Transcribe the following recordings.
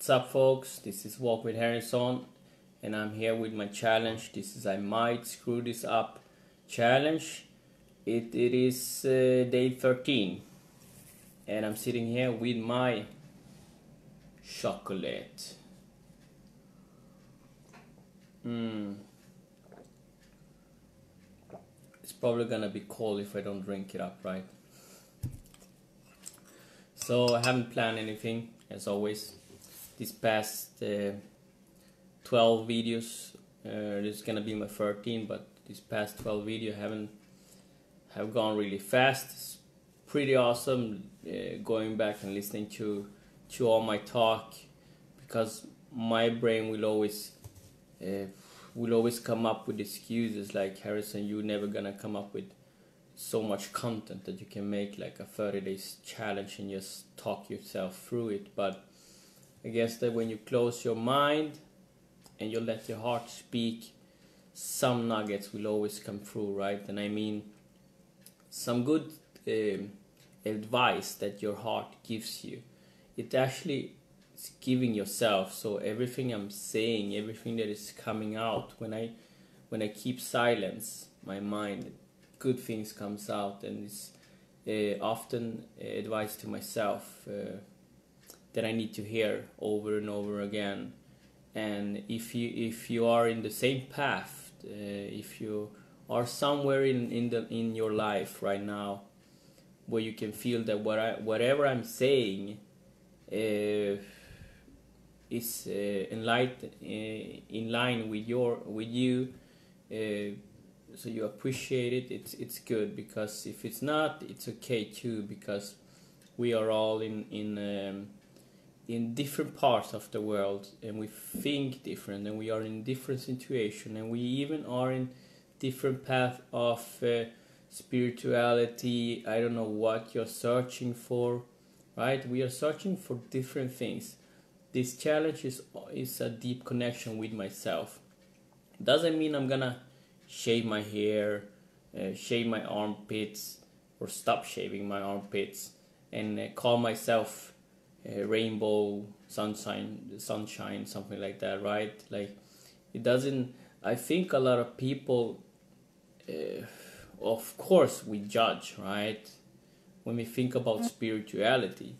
What's up, folks? This is Walk with Harrison, and I'm here with my challenge. This is I Might Screw This Up challenge. It is day 13, and I'm sitting here with my chocolate. It's probably gonna be cold if I don't drink it up, right? So I haven't planned anything, as always. This past 12 videos, this is gonna be my 13, but this past 12 videos have gone really fast. It's pretty awesome going back and listening to all my talk, because my brain will always come up with excuses like, Harrison, you're never gonna come up with so much content that you can make like a 30 days challenge and just talk yourself through it. But I guess that when you close your mind and you let your heart speak, some nuggets will always come through, right? And I mean, some good advice that your heart gives you, it actually is giving yourself. So everything I'm saying, everything that is coming out, when I keep silence, my mind, good things comes out, and it's often advice to myself that I need to hear over and over again. And if you are in the same path, if you are somewhere in your life right now where you can feel that whatever I'm saying is in line with you, so you appreciate it, it's good. Because if it's not, it's okay too, because we are all in different parts of the world, and we think different, and we are in different situation, and we even are in different path of spirituality. I don't know what you're searching for, right? We are searching for different things. This challenge is a deep connection with myself. Doesn't mean I'm gonna shave my hair, shave my armpits, or stop shaving my armpits, and call myself rainbow, sunshine, something like that, right? Like, it doesn't. I think a lot of people, of course, we judge, right? When we think about spirituality,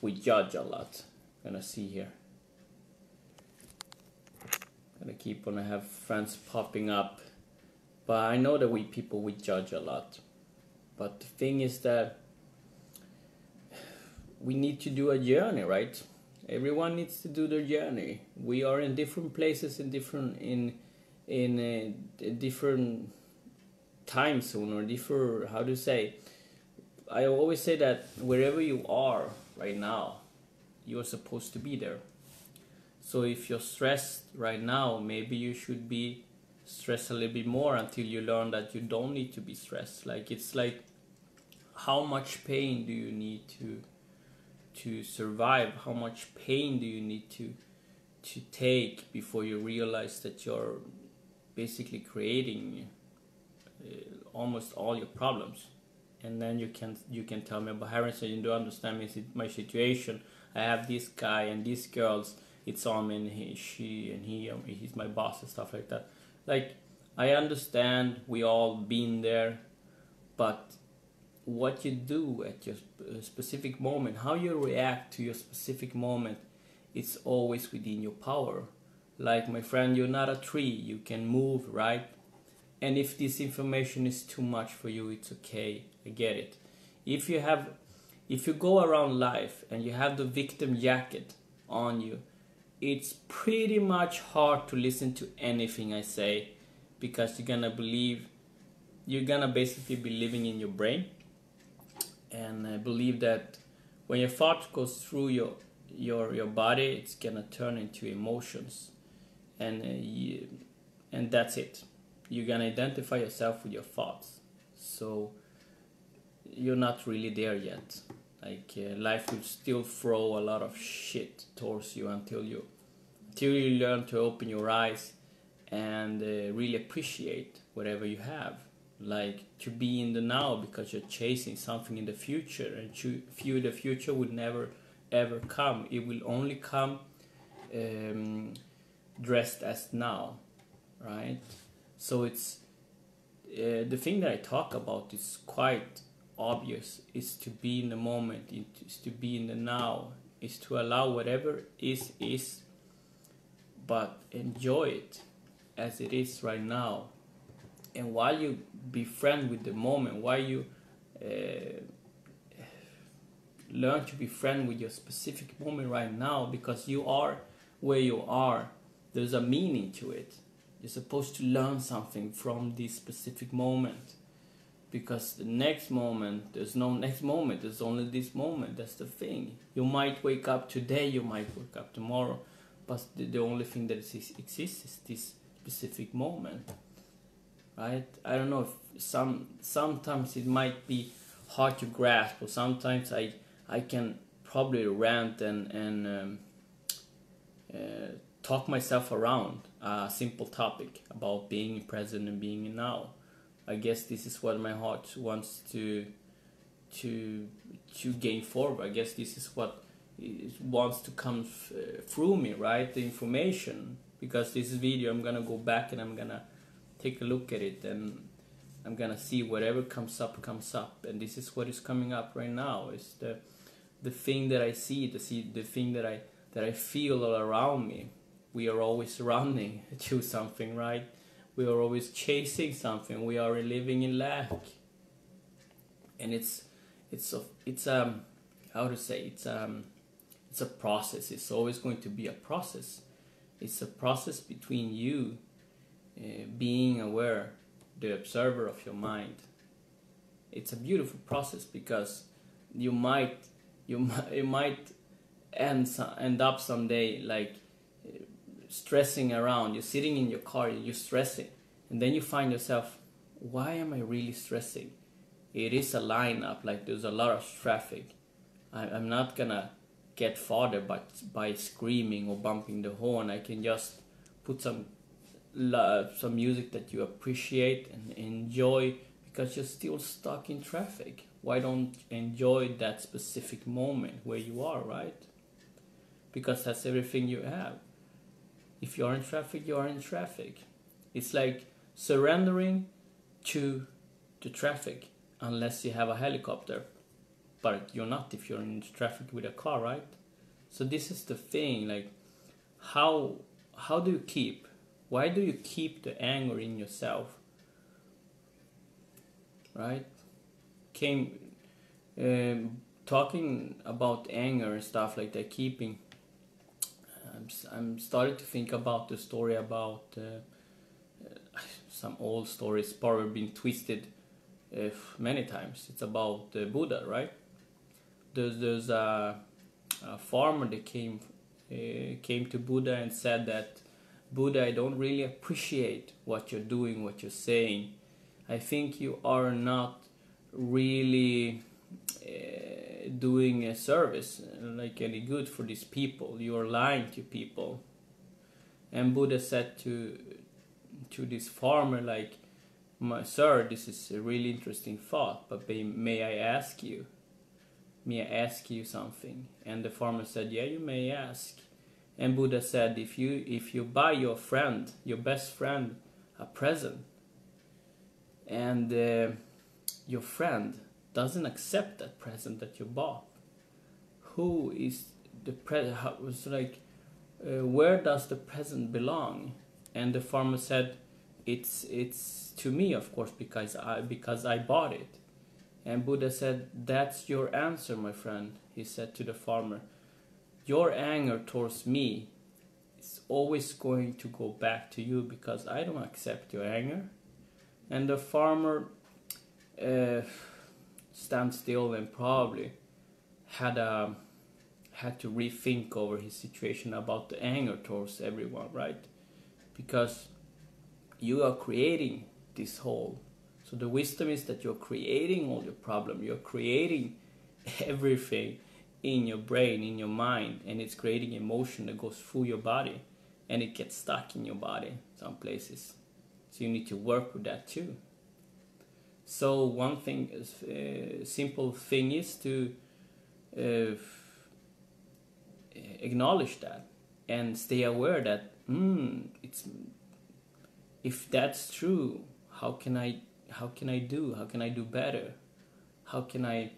we judge a lot. Gonna see here. Gonna keep on. I have friends popping up, but I know that we judge a lot. But the thing is that we need to do a journey, right? Everyone needs to do their journey. We are in different places, in different time zone, or different, how to say. I always say that wherever you are right now, you're supposed to be there. So if you're stressed right now, maybe you should be stressed a little bit more until you learn that you don't need to be stressed. Like, it's like, how much pain do you need to survive? How much pain do you need to take before you realize that you're basically creating almost all your problems? And then you can tell me, but Harrison, you don't understand my situation. I have this guy and these girls, it's on me, and he's my boss and stuff like that. Like, I understand, we all been there, but what you do at your specific moment, how you react to your specific moment, it's always within your power. Like, my friend, you're not a tree, you can move, right? And if this information is too much for you, it's okay, I get it. If you go around life and you have the victim jacket on you, it's pretty much hard to listen to anything I say, because you're gonna basically be living in your brain. And I believe that when your thought goes through your body, it's gonna turn into emotions, and that's it. You're gonna identify yourself with your thoughts. So you're not really there yet. Like, life will still throw a lot of shit towards you until you learn to open your eyes and really appreciate whatever you have. Like, to be in the now, because you're chasing something in the future, and the future would never ever come. It will only come dressed as now, right? So it's the thing that I talk about is quite obvious. Is to be in the moment, is to be in the now, is to allow whatever is, but enjoy it as it is right now. And while you befriend with the moment, while you learn to befriend with your specific moment right now, because you are where you are, there's a meaning to it. You're supposed to learn something from this specific moment, because the next moment, there's no next moment, there's only this moment. That's the thing. You might wake up today, you might wake up tomorrow, but the only thing that exists is this specific moment, right? I don't know if sometimes it might be hard to grasp, or sometimes I can probably rant and talk myself around a simple topic about being present and being in now. I guess this is what my heart wants to gain forward. I guess this is what it wants to come through me, right? The information. Because this video, I'm gonna go back and I'm gonna take a look at it, and I'm gonna see whatever comes up, and this is what is coming up right now. It's the thing that I see, the thing that I feel all around me. We are always running to something, right? We are always chasing something. We are living in lack, and it's how to say, it's a process. It's always going to be a process. It's a process between you being aware, the observer of your mind. It's a beautiful process, because you might end up someday like stressing around. You're sitting in your car, you're stressing, and then you find yourself, why am I really stressing? It is a lineup, like there's a lot of traffic. I'm not gonna get farther by screaming or bumping the horn. I can just put some music that you appreciate and enjoy, because you're still stuck in traffic. Why don't enjoy that specific moment where you are, right? Because that's everything you have. If you are in traffic, you are in traffic. It's like surrendering to the traffic, unless you have a helicopter. But you're not if you're in traffic with a car, right? So this is the thing, like how do you keep? Why do you keep the anger in yourself? Right? Talking about anger and stuff like that, keeping. I'm starting to think about the story about some old stories, probably been twisted many times. It's about Buddha, right? There's a farmer that came to Buddha and said that, Buddha, I don't really appreciate what you're doing, what you're saying. I think you are not really doing a service, like any good for these people. You are lying to people. And Buddha said to this farmer, like, sir, this is a really interesting thought, but may I ask you something? And the farmer said, yeah, you may ask. And Buddha said, if you buy your friend, your best friend, a present, and your friend doesn't accept that present that you bought, who is the present? Was like, where does the present belong? And the farmer said, it's to me, of course, because I bought it. And Buddha said, that's your answer, my friend. He said to the farmer, your anger towards me is always going to go back to you, because I don't accept your anger. And the farmer stand still and probably had to rethink over his situation about the anger towards everyone, right? Because you are creating this whole. So the wisdom is that you're creating all your problem. You're creating everything in your brain, in your mind, and it's creating emotion that goes through your body, and it gets stuck in your body some places. So you need to work with that too. So one thing, simple thing is to acknowledge that and stay aware that if that's true, how can I do better? How can I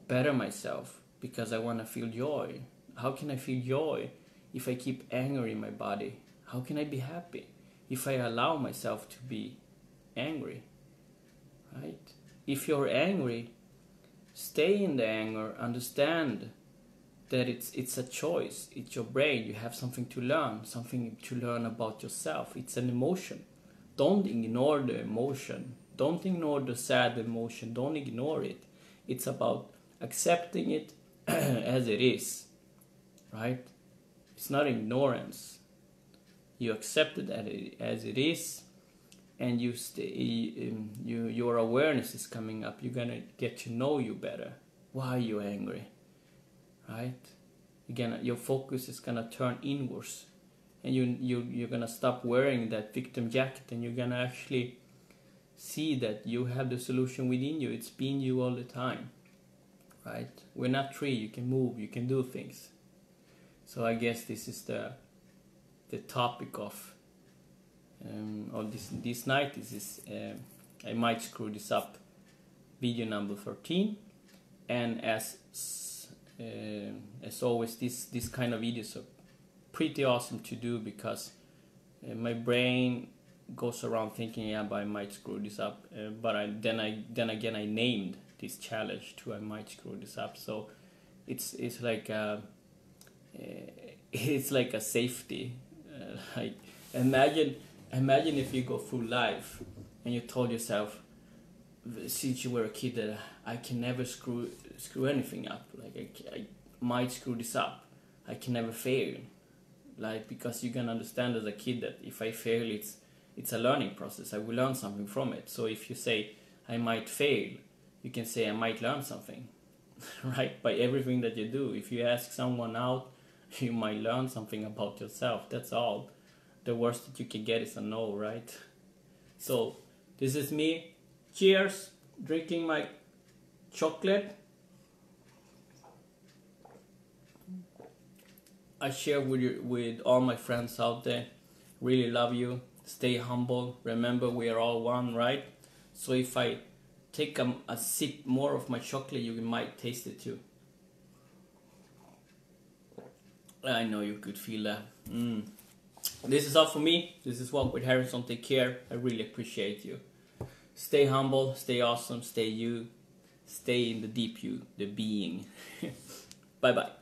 better myself? Because I want to feel joy. How can I feel joy if I keep anger in my body? How can I be happy if I allow myself to be angry? Right? If you're angry, stay in the anger. Understand that it's a choice. It's your brain. You have something to learn about yourself. It's an emotion. Don't ignore the emotion. Don't ignore the sad emotion. Don't ignore it. It's about accepting it as it is, right? It's not ignorance. You accept it as it is, and your awareness is coming up. You're gonna get to know you better. Why are you angry, right? Again, your focus is gonna turn inwards, and you're gonna stop wearing that victim jacket, and you're gonna actually see that you have the solution within you. It's been you all the time, right? We're not tree. You can move. You can do things. So I guess this is the topic of this night. This is I might screw this up. Video number 13, and as always, this kind of videos are pretty awesome to do because my brain goes around thinking, yeah, but I might screw this up. But then again, I named this challenge to I might screw this up. So it's like it's like a safety. Like imagine if you go through life and you told yourself since you were a kid that I can never screw anything up. Like I might screw this up. I can never fail. Like, because you can understand as a kid that if I fail, it's a learning process. I will learn something from it. So if you say I might fail, you can say I might learn something, right? By everything that you do. If you ask someone out, you might learn something about yourself. That's all. The worst that you can get is a no, right? So this is me. Cheers. Drinking my chocolate. I share with all my friends out there. Really love you. Stay humble. Remember, we are all one, right? So if I take a sip more of my chocolate, you might taste it too. I know you could feel that. This is all for me. This is Walk with Harrison. Take care. I really appreciate you. Stay humble. Stay awesome. Stay you. Stay in the deep you, the being. Bye-bye.